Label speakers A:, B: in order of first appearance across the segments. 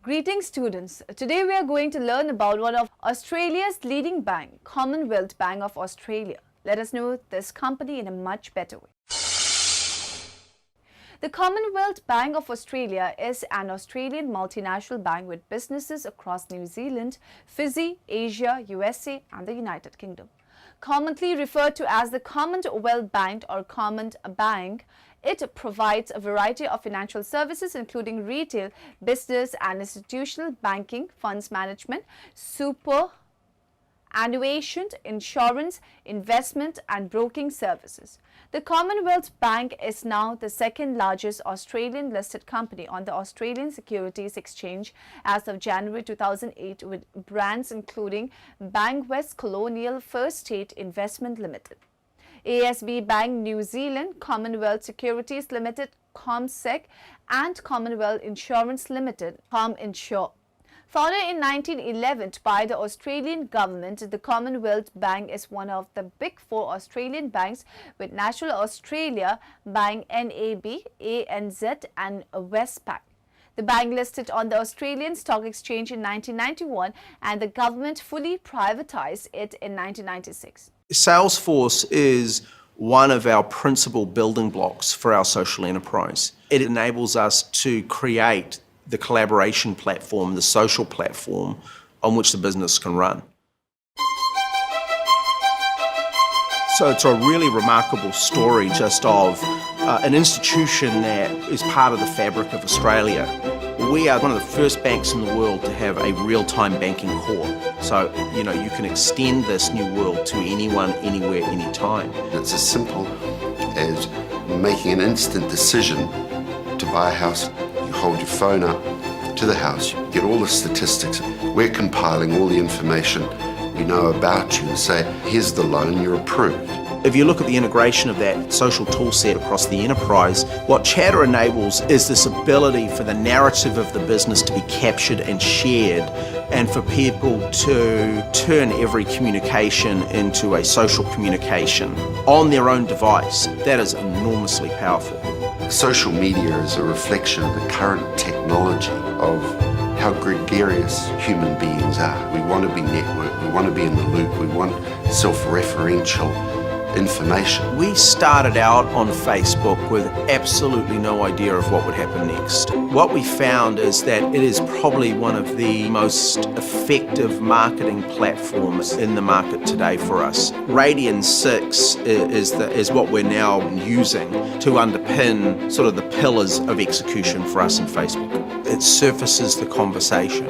A: Greetings students. Today we are going to learn about one of Australia's leading bank, Commonwealth Bank of Australia. Let us know this company in a much better way. The Commonwealth Bank of Australia is an Australian multinational bank with businesses across New Zealand, Fiji, Asia, USA and the United Kingdom. Commonly referred to as the Commonwealth Bank or Common Bank, it provides a variety of financial services including retail, business and institutional banking, funds management, superannuation, insurance, investment and broking services. The Commonwealth Bank is now the second largest Australian listed company on the Australian Securities Exchange as of January 2008 with brands including Bankwest Colonial First State Investment Limited, ASB Bank New Zealand, Commonwealth Securities Limited, ComSec and Commonwealth Insurance Limited, ComInsure. Founded in 1911 by the Australian government, the Commonwealth Bank is one of the big four Australian banks with National Australia Bank, NAB, ANZ and Westpac. The bank listed on the Australian Stock Exchange in 1991 and the government fully privatised it in 1996.
B: Salesforce is one of our principal building blocks for our social enterprise. It enables us to create the collaboration platform, the social platform on which the business can run. So it's a really remarkable story just of an institution that is part of the fabric of Australia. We are one of the first banks in the world to have a real-time banking core. So, you can extend this new world to anyone, anywhere, anytime.
C: It's as simple as making an instant decision to buy a house. You hold your phone up to the house, you get all the statistics. We're compiling all the information we know about you and say, here's the loan, you're approved.
B: If you look at the integration of that social tool set across the enterprise, what Chatter enables is this ability for the narrative of the business to be captured and shared, and for people to turn every communication into a social communication on their own device. That is enormously powerful.
C: Social media is a reflection of the current technology of how gregarious human beings are. We want to be networked, we want to be in the loop, we want self-referential information.
B: We started out on Facebook with absolutely no idea of what would happen next. What we found is that it is probably one of the most effective marketing platforms in the market today for us. Radian 6 is what we're now using to underpin sort of the pillars of execution for us in Facebook. It surfaces the conversation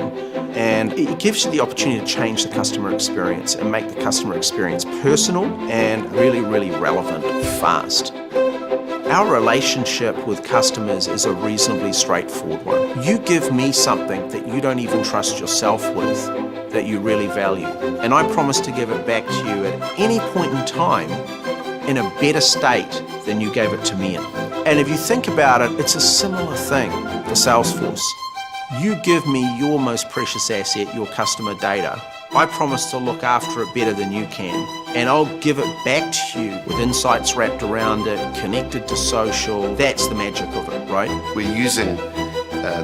B: and it gives you the opportunity to change the customer experience and make the customer experience personal and really relevant fast. Our relationship with customers is a reasonably straightforward one. You give me something that you don't even trust yourself with, that you really value, and I promise to give it back to you at any point in time in a better state than you gave it to me in. And if you think about it, it's a similar thing for Salesforce. You give me your most precious asset, your customer data. I promise to look after it better than you can, and I'll give it back to you with insights wrapped around it, connected to social. That's the magic of it, right?
C: We're using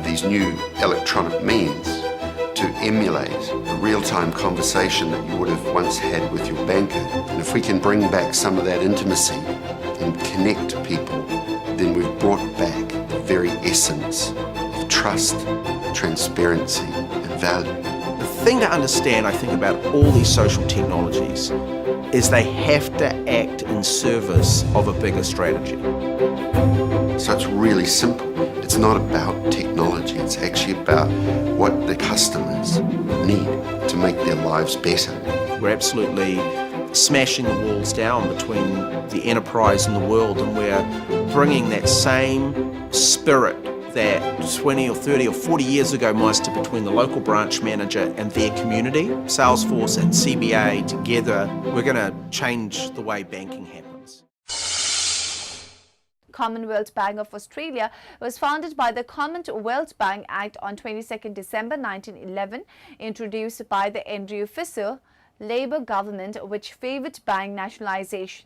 C: these new electronic means to emulate the real-time conversation that you would have once had with your banker. And if we can bring back some of that intimacy and connect to people, then we've brought back the very essence of trust, transparency and value.
B: The thing to understand, I think, about all these social technologies is they have to act in service of a bigger strategy.
C: So it's really simple. It's not about technology, it's actually about what the customers need to make their lives better.
B: We're absolutely smashing the walls down between the enterprise and the world, and we're bringing that same spirit that 20 or 30 or 40 years ago might have between the local branch manager and their community. Salesforce and CBA together, we're going to change the way banking happens.
A: Commonwealth Bank of Australia was founded by the Commonwealth Bank Act on 22nd December 1911, introduced by the Andrew Fisher Labour government, which favoured bank nationalisation.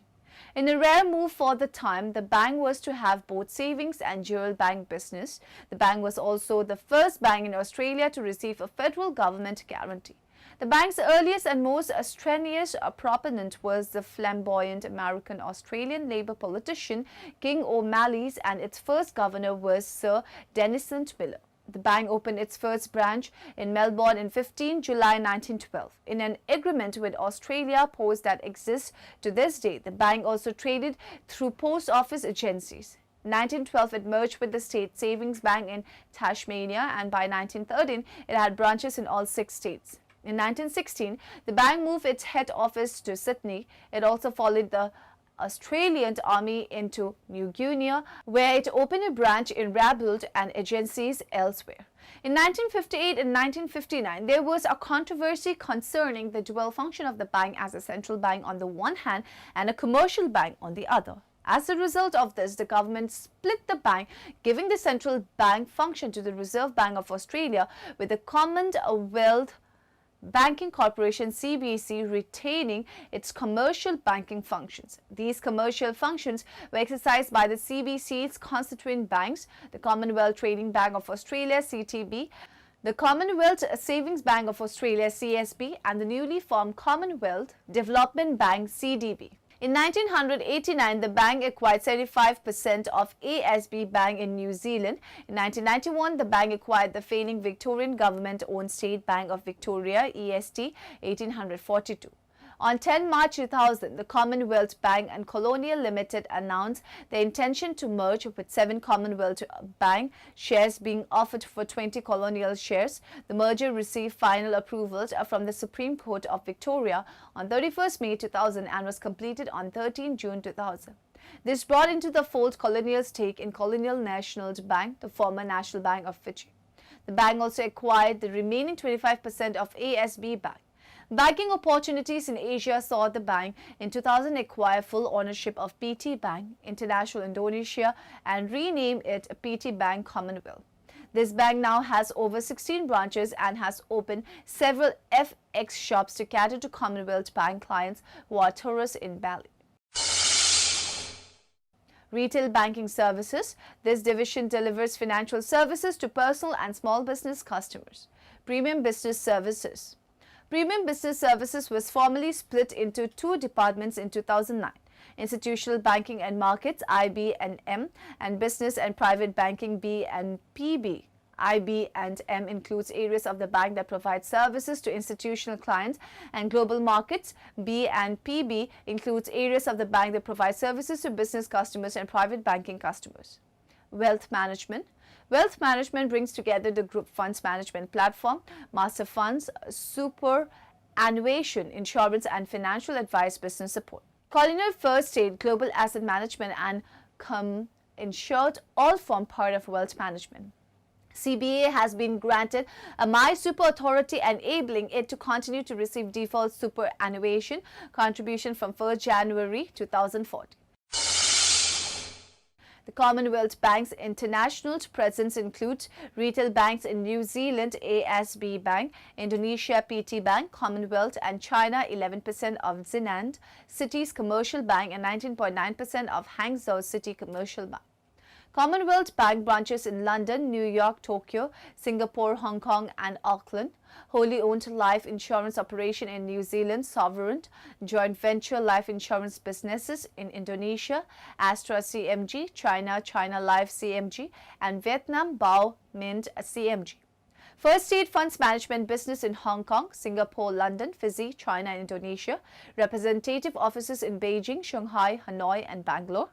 A: In a rare move for the time, the bank was to have both savings and dual bank business. The bank was also the first bank in Australia to receive a federal government guarantee. The bank's earliest and most strenuous proponent was the flamboyant American-Australian Labor politician King O'Malley's, and its first governor was Sir Denison Miller. The bank opened its first branch in Melbourne in 15 July 1912. In an agreement with Australia Post that exists to this day, the bank also traded through post office agencies. In 1912, it merged with the State Savings Bank in Tasmania, and by 1913, it had branches in all 6 states. In 1916, the bank moved its head office to Sydney. It also followed the Australian Army into New Guinea, where it opened a branch in Rabaul and agencies elsewhere. In 1958 and 1959, there was a controversy concerning the dual function of the bank as a central bank on the one hand and a commercial bank on the other. As a result of this, the government split the bank, giving the central bank function to the Reserve Bank of Australia, with the Commonwealth Banking Corporation (CBC) retaining its commercial banking functions. These commercial functions were exercised by the CBC's constituent banks, the Commonwealth Trading Bank of Australia (CTB), the Commonwealth Savings Bank of Australia (CSB), and the newly formed Commonwealth Development Bank (CDB). In 1989, the bank acquired 75% of ASB Bank in New Zealand. In 1991, the bank acquired the failing Victorian government-owned State Bank of Victoria (EST) 1842. On 10 March 2000, the Commonwealth Bank and Colonial Limited announced their intention to merge, with 7 Commonwealth Bank shares being offered for 20 Colonial shares. The merger received final approvals from the Supreme Court of Victoria on 31 May 2000 and was completed on 13 June 2000. This brought into the fold Colonial's stake in Colonial National Bank, the former National Bank of Fiji. The bank also acquired the remaining 25% of ASB Bank. Banking opportunities in Asia saw the bank in 2000 acquire full ownership of PT Bank International Indonesia and rename it PT Bank Commonwealth. This bank now has over 16 branches and has opened several FX shops to cater to Commonwealth Bank clients who are tourists in Bali. Retail banking services. This division delivers financial services to personal and small business customers. Premium business services. Premium Business Services was formally split into 2 departments in 2009. Institutional Banking and Markets (IB&M) and Business and Private Banking (B&PB). IB&M includes areas of the bank that provide services to institutional clients, and Global Markets (B&PB) includes areas of the bank that provide services to business customers and private banking customers. Wealth Management. Wealth management brings together the group funds management platform, master funds, superannuation, insurance, and financial advice business support. Colonial First State, Global Asset Management, and Insured all form part of wealth management. CBA has been granted a My Super Authority, enabling it to continue to receive default superannuation contribution from 1st January 2040. The Commonwealth Bank's international presence includes retail banks in New Zealand ASB Bank, Indonesia PT Bank, Commonwealth, and China 11% of Zinand City's Commercial Bank and 19.9% of Hangzhou City Commercial Bank. Commonwealth Bank branches in London, New York, Tokyo, Singapore, Hong Kong, and Auckland. Wholly owned life insurance operation in New Zealand, Sovereign, joint venture life insurance businesses in Indonesia, Astra CMG, China, China Life CMG, and Vietnam Bao Mint CMG. First State Funds Management business in Hong Kong, Singapore, London, Fiji, China, and Indonesia. Representative offices in Beijing, Shanghai, Hanoi, and Bangalore.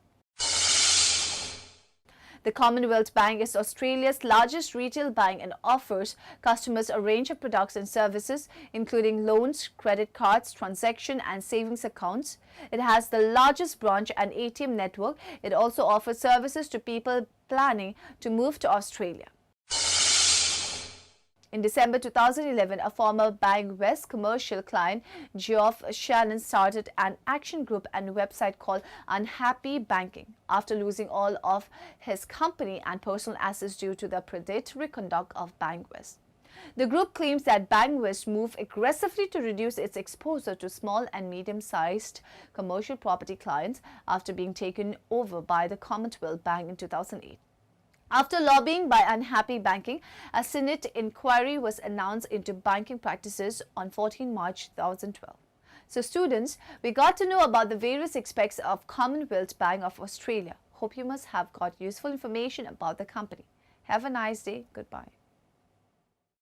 A: The Commonwealth Bank is Australia's largest retail bank and offers customers a range of products and services, including loans, credit cards, transaction and savings accounts. It has the largest branch and ATM network. It also offers services to people planning to move to Australia. In December 2011, a former Bank West commercial client, Geoff Shannon, started an action group and website called Unhappy Banking after losing all of his company and personal assets due to the predatory conduct of Bank West. The group claims that Bank West moved aggressively to reduce its exposure to small and medium-sized commercial property clients after being taken over by the Commonwealth Bank in 2008. After lobbying by unhappy banking, a Senate inquiry was announced into banking practices on 14 March 2012. So students, we got to know about the various aspects of Commonwealth Bank of Australia. Hope you must have got useful information about the company. Have a nice day. Goodbye.